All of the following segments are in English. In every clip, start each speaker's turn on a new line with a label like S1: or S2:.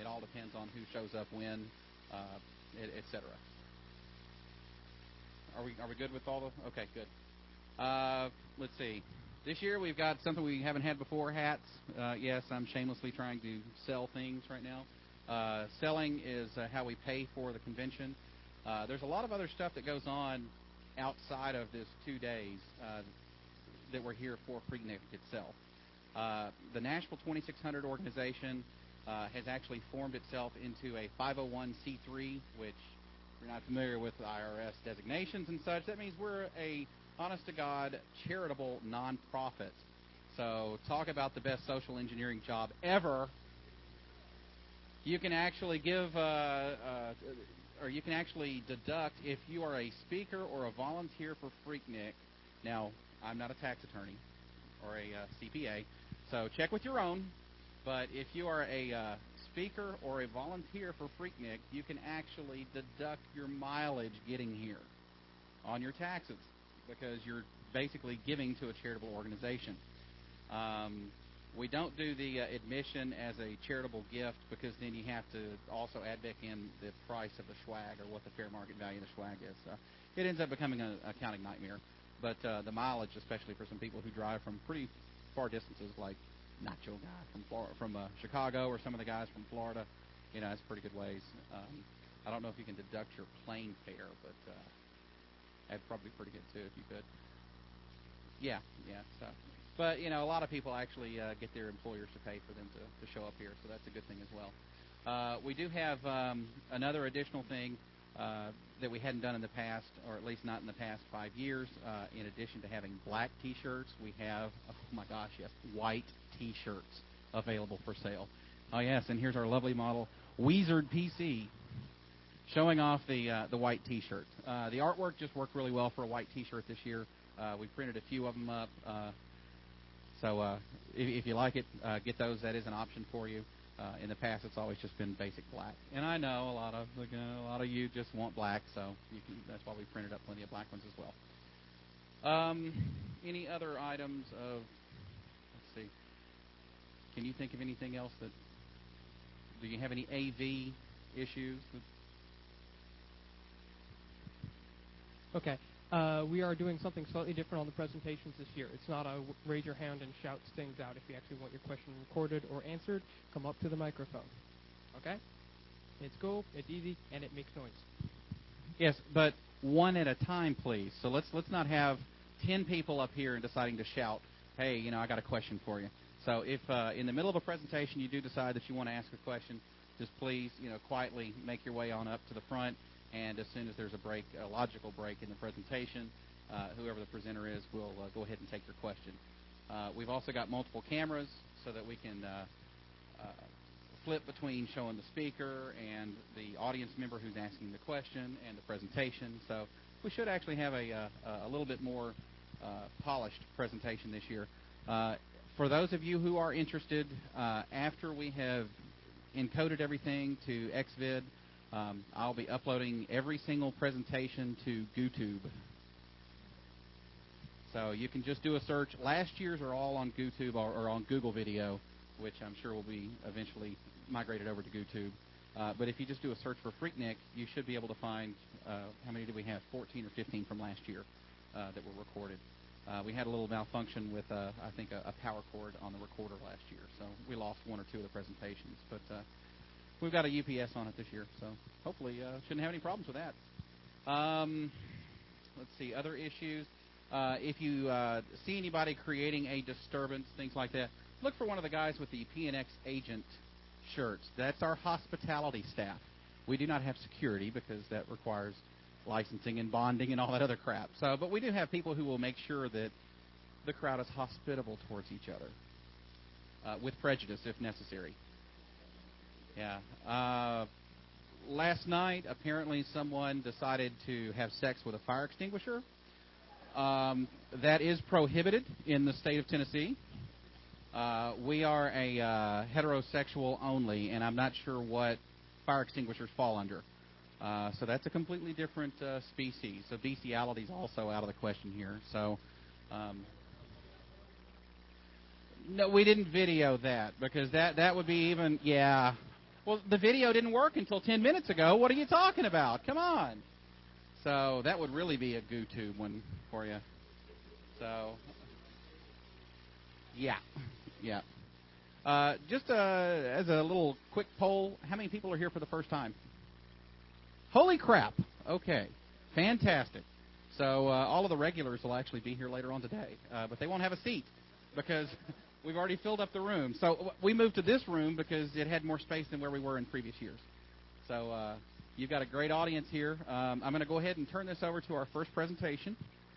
S1: all depends on who shows up when, etc. Are we good with all the? Okay, good. Let's see. This year we've got something we haven't had before, hats. Yes, I'm shamelessly trying to sell things right now. Selling is how we pay for the convention. There's a lot of other stuff that goes on outside of this 2 days that we're here for PhreakNIC itself. The Nashville 2600 organization has actually formed itself into a 501c3, which, if you're not familiar with IRS designations and such, that means we're a honest-to-God charitable nonprofit. So talk about the best social engineering job ever. You can actually give, or you can actually deduct if you are a speaker or a volunteer for PhreakNIC. Now, I'm not a tax attorney or a CPA, so check with your own. But if you are a speaker or a volunteer for PhreakNIC, you can actually deduct your mileage getting here on your taxes because you're basically giving to a charitable organization. We don't do the admission as a charitable gift because then you have to also add back in the price of the swag or what the fair market value of the swag is. It ends up becoming an accounting nightmare. But the mileage, especially for some people who drive from pretty far distances, like Nacho guy from Chicago or some of the guys from Florida, you know, it's pretty good ways. I don't know if you can deduct your plane fare, but that'd probably be pretty good too if you could. Yeah. So, but you know, a lot of people actually get their employers to pay for them to show up here, so that's a good thing as well. We do have another additional thing that we hadn't done in the past, or at least not in the past 5 years. In addition to having black T-shirts, we have, oh my gosh, yes, white T-shirts available for sale. Oh yes, and here's our lovely model, Wizard PC, showing off the white T-shirt. The artwork just worked really well for a white T-shirt this year. We printed a few of them up, so if you like it, get those. That is an option for you. In the past, it's always just been basic black, and I know a lot of you just want black, so that's why we printed up plenty of black ones as well. Any other items of? Let's see. Can you think of anything else that? Do you have any AV issues?
S2: Okay. We are doing something slightly different on the presentations this year. It's not a raise your hand and shout things out. If you actually want your question recorded or answered, come up to the microphone. Okay? It's cool, it's easy, and it makes noise.
S1: Yes, but one at a time, please. So let's not have 10 people up here and deciding to shout, hey, you know, I got a question for you. So if in the middle of a presentation you do decide that you want to ask a question, just please, you know, quietly make your way on up to the front. And as soon as there's a break, a logical break in the presentation, whoever the presenter is will go ahead and take your question. We've also got multiple cameras so that we can flip between showing the speaker and the audience member who's asking the question and the presentation. So we should actually have a little bit more polished presentation this year. For those of you who are interested, after we have encoded everything to XVID, I'll be uploading every single presentation to YouTube. So you can just do a search. Last year's are all on YouTube or on Google Video, which I'm sure will be eventually migrated over to YouTube. But if you just do a search for PhreakNIC, you should be able to find, how many did we have? 14 or 15 from last year that were recorded. We had a little malfunction with, I think, a power cord on the recorder last year. So we lost one or two of the presentations. But we've got a UPS on it this year, so hopefully shouldn't have any problems with that. Let's see, other issues. If you see anybody creating a disturbance, things like that, look for one of the guys with the PNX agent shirts. That's our hospitality staff. We do not have security because that requires licensing and bonding and all that other crap. So, but we do have people who will make sure that the crowd is hospitable towards each other, with prejudice if necessary. Yeah. Last night, apparently someone decided to have sex with a fire extinguisher. That is prohibited in the state of Tennessee. We are a heterosexual only, and I'm not sure what fire extinguishers fall under. So that's a completely different species. So bestiality is also out of the question here. So no, we didn't video that because that would be even, yeah. Well, the video didn't work until 10 minutes ago. What are you talking about? Come on. So that would really be a GooTube one for you. So, yeah. Just as a little quick poll, how many people are here for the first time? Holy crap. Okay. Fantastic. So all of the regulars will actually be here later on today, but they won't have a seat because we've already filled up the room. So we moved to this room because it had more space than where we were in previous years. So you've got a great audience here. I'm going to go ahead and turn this over to our first presentation,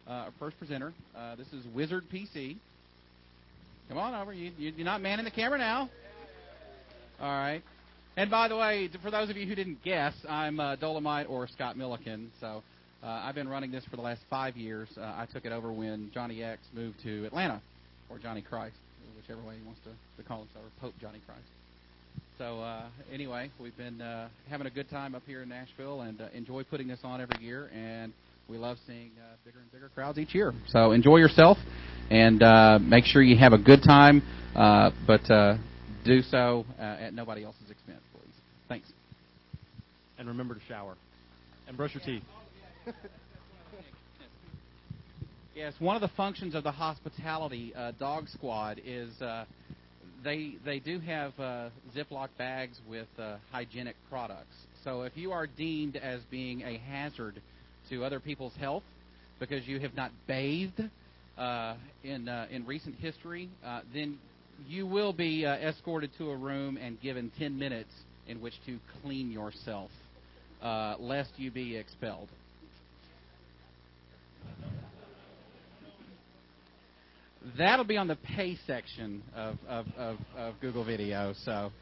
S1: our first presenter. This is Wizard PC. Come on over. You're not manning the camera now. All right. And by the way, for those of you who didn't guess, I'm Dolemite or Scott Milliken. So I've been running this for the last 5 years. I took it over when Johnny X moved to Atlanta, or Johnny Christ, whichever way he wants to call himself, or Pope Johnny Christ. So anyway, we've been having a good time up here in Nashville and enjoy putting this on every year. And we love seeing bigger and bigger crowds each year. So enjoy yourself and make sure you have a good time, but do so at nobody else's expense, please. Thanks.
S3: And remember to shower. And brush your teeth.
S1: Yes, one of the functions of the hospitality dog squad is they do have Ziploc bags with hygienic products. So if you are deemed as being a hazard to other people's health because you have not bathed in recent history, then you will be escorted to a room and given 10 minutes in which to clean yourself, lest you be expelled. That'll be on the pay section of Google Video. So